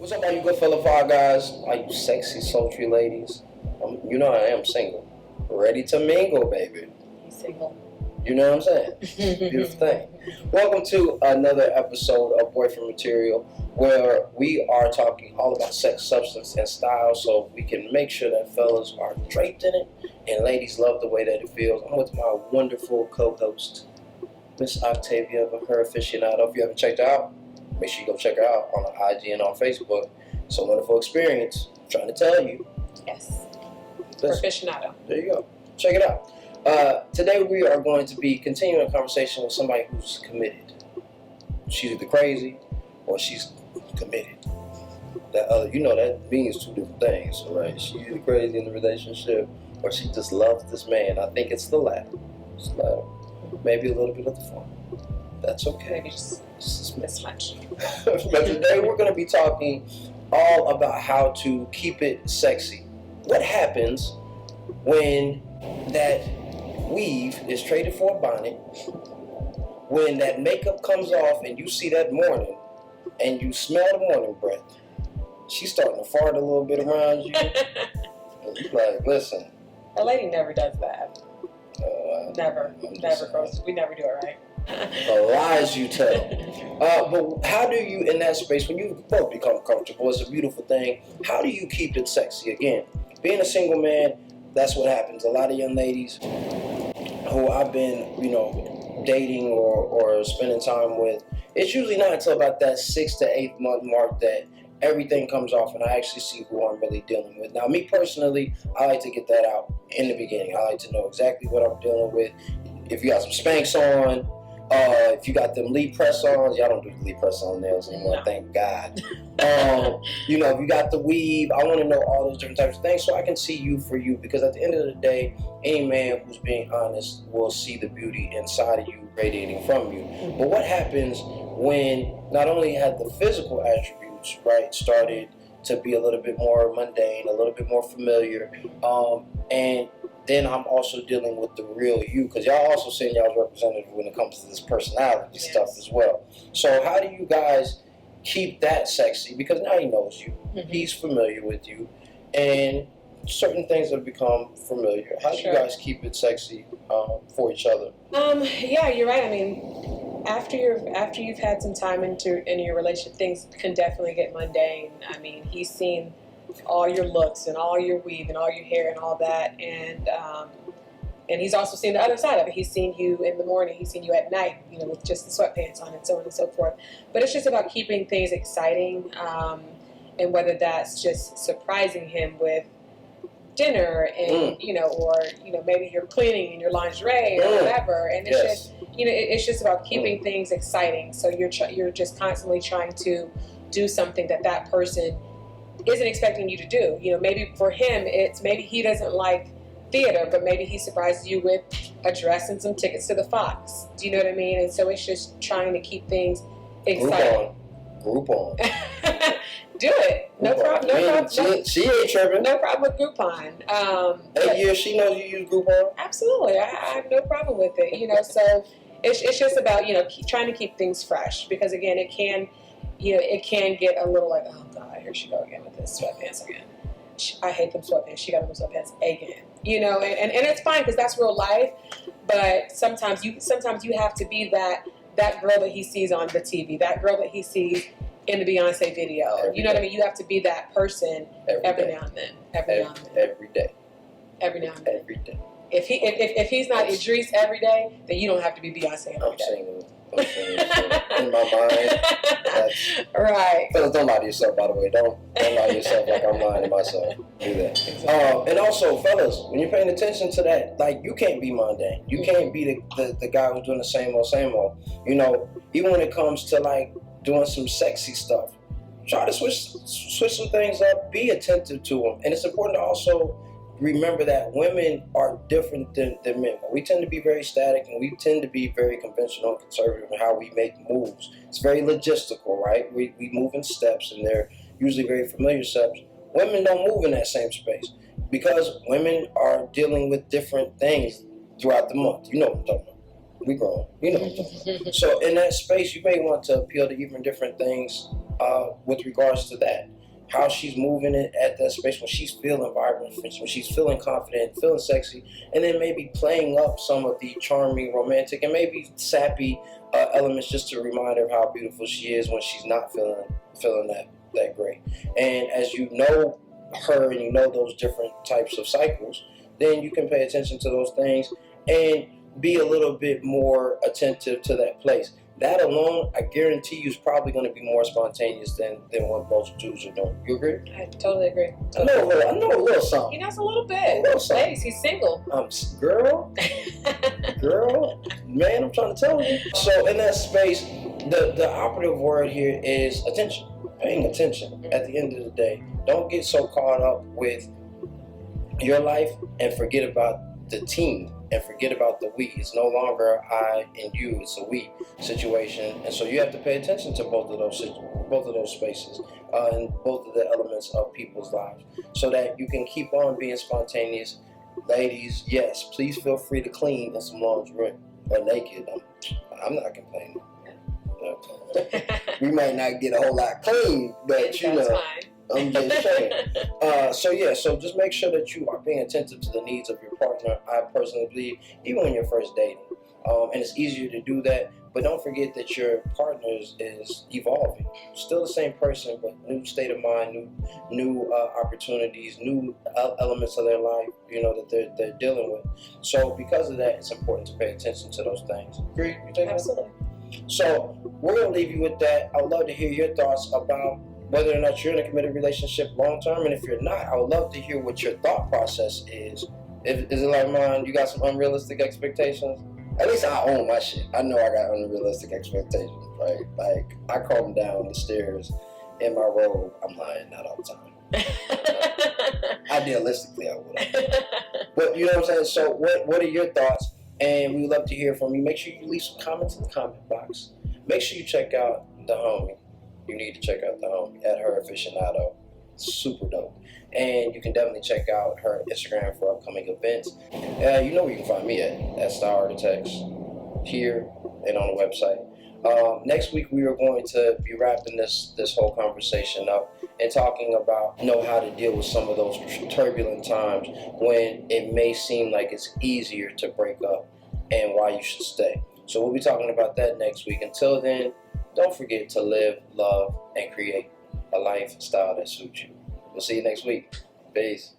What's up, all you good fellow fire guys? All you sexy, sultry ladies? You know I am single. Ready to mingle, baby. He's single. You know what I'm saying? Beautiful thing. Welcome to another episode of Boyfriend Material, where we are talking all about sex, substance, and style, so we can make sure that fellas are draped in it and ladies love the way that it feels. I'm with my wonderful co-host, Miss Octavia of Her Aficionado. If you haven't checked her out, make sure you go check her out on IG and on Facebook. It's a wonderful experience. I'm trying to tell you. Yes. Listen, Aficionado. there you go. Check it out. Today we are going to be continuing a conversation with somebody who's committed. She's either crazy or she's committed. That means two different things, right? She's either crazy in the relationship or she just loves this man. I think it's the latter. It's the latter. Maybe a little bit of the former. That's okay. Maybe just this much. But today we're going to be talking all about how to keep it sexy. What happens when that weave is traded for a bonnet, when that makeup comes off and you see that morning and you smell the morning breath? She's starting to fart a little bit around you. And you're like, listen. A lady never does that. Never goes. We never do it right. The lies you tell. But how do you, in that space, when you both become comfortable, it's a beautiful thing. How do you keep it sexy? Again, being a single man, that's what happens. A lot of young ladies who I've been, dating or spending time with, it's usually not until about that 6 to 8 month mark that everything comes off and I actually see who I'm really dealing with. Now, me personally, I like to get that out in the beginning. I like to know exactly what I'm dealing with. If you got some Spanx on, if you got them Lee press-ons, y'all don't do the Lee press-on nails anymore, no. Thank God. If you got the weave, I want to know all those different types of things so I can see you for you, because at the end of the day, any man who's being honest will see the beauty inside of you radiating from you. But what happens when not only had the physical attributes, right, started to be a little bit more mundane, a little bit more familiar, and then I'm also dealing with the real you, because y'all also saying y'all's representative when it comes to this personality stuff as well. So how do you guys keep that sexy? Because now he knows you, he's familiar with you, and certain things have become familiar. How do you guys keep it sexy for each other? Yeah, you're right. I mean, after you've had some time into your relationship, things can definitely get mundane. I mean, he's seen all your looks and all your weave and all your hair and all that, and he's also seen the other side of it. He's seen you in the morning, he's seen you at night, with just the sweatpants on and so on and so forth. But it's just about keeping things exciting, and whether that's just surprising him with dinner and or maybe you're cleaning in your lingerie or whatever, and it's just it's just about keeping things exciting. So you're just constantly trying to do something that person isn't expecting you to do. Maybe for him, maybe he doesn't like theater, but maybe he surprises you with a dress and some tickets to the Fox. Do you know what I mean? And so it's just trying to keep things exciting. Groupon. Do it. No problem. She ain't tripping. No problem with Groupon. 8 years, she knows you use Groupon. Absolutely. I have no problem with it. So it's just about, trying to keep things fresh, because again, it can get a little like, oh God, here she go again with this sweatpants again. I hate them sweatpants. She got them sweatpants again. And it's fine, because that's real life. But sometimes you have to be that girl that he sees on the TV, that girl that he sees in the Beyonce video. What I mean? You have to be that person every now and then. Every day. Every now and then. Every day. If he's not Idris every day, then you don't have to be Beyonce every day. Single. In my mind. Right. Fellas, don't lie to yourself, by the way. Don't lie to yourself like I'm lying to myself. Do that. Exactly. And also, fellas, when you're paying attention to that, like, you can't be mundane. You can't be the guy who's doing the same old. Even when it comes to, like, doing some sexy stuff, try to switch some things up. Be attentive to them. And it's important to also remember that women are different than men. We tend to be very static, and we tend to be very conventional and conservative in how we make moves. It's very logistical, right? We move in steps, and they're usually very familiar steps. Women don't move in that same space because women are dealing with different things throughout the month. You know what I'm talking about. We grown. You know what I'm talking about. So in that space, you may want to appeal to even different things with regards to that. How she's moving it at that space when she's feeling vibrant, when she's feeling confident, feeling sexy, and then maybe playing up some of the charming, romantic, and maybe sappy elements just to remind her of how beautiful she is when she's not feeling that great. And as you know her and you know those different types of cycles, then you can pay attention to those things and be a little bit more attentive to that place. That alone, I guarantee you, is probably going to be more spontaneous than what most dudes are doing. You agree? I totally agree. I know a little something. He knows a little bit. A little something. Ladies, he's single. Girl, man, I'm trying to tell you. So in that space, the operative word here is attention. Paying attention. At the end of the day, don't get so caught up with your life and forget about the team. And forget about the we. It's no longer I and you. It's a we situation, and so you have to pay attention to both of those spaces and both of the elements of people's lives, so that you can keep on being spontaneous. Ladies, yes, please feel free to clean in some lingerie or naked. I'm not complaining. We might not get a whole lot clean, but you know. Fine. I'm just saying. So just make sure that you are being attentive to the needs of your partner. I personally believe, even when you're first dating, and it's easier to do that. But don't forget that your partner is evolving. Still the same person, but new state of mind, new opportunities, new elements of their life, that they're dealing with. So because of that, it's important to pay attention to those things. Agree? You think Absolutely. So we're gonna leave you with that. I would love to hear your thoughts about whether or not you're in a committed relationship long term, and if you're not, I would love to hear what your thought process is. Is it like mine? You got some unrealistic expectations? At least I own my shit. I know I got unrealistic expectations, right? Like, I come down the stairs in my robe. I'm lying, not all the time. Idealistically, I would. But you know what I'm saying? So what are your thoughts? And we would love to hear from you. Make sure you leave some comments in the comment box. Make sure you check out the homie. You need to check out the homie at Her Aficionado. Super dope. And you can definitely check out her Instagram for upcoming events. You know where you can find me at Star Architects, here and on the website. Next week we are going to be wrapping this whole conversation up and talking about how to deal with some of those turbulent times when it may seem like it's easier to break up and why you should stay. So we'll be talking about that next week. Until then, don't forget to live, love, and create a lifestyle that suits you. We'll see you next week. Peace.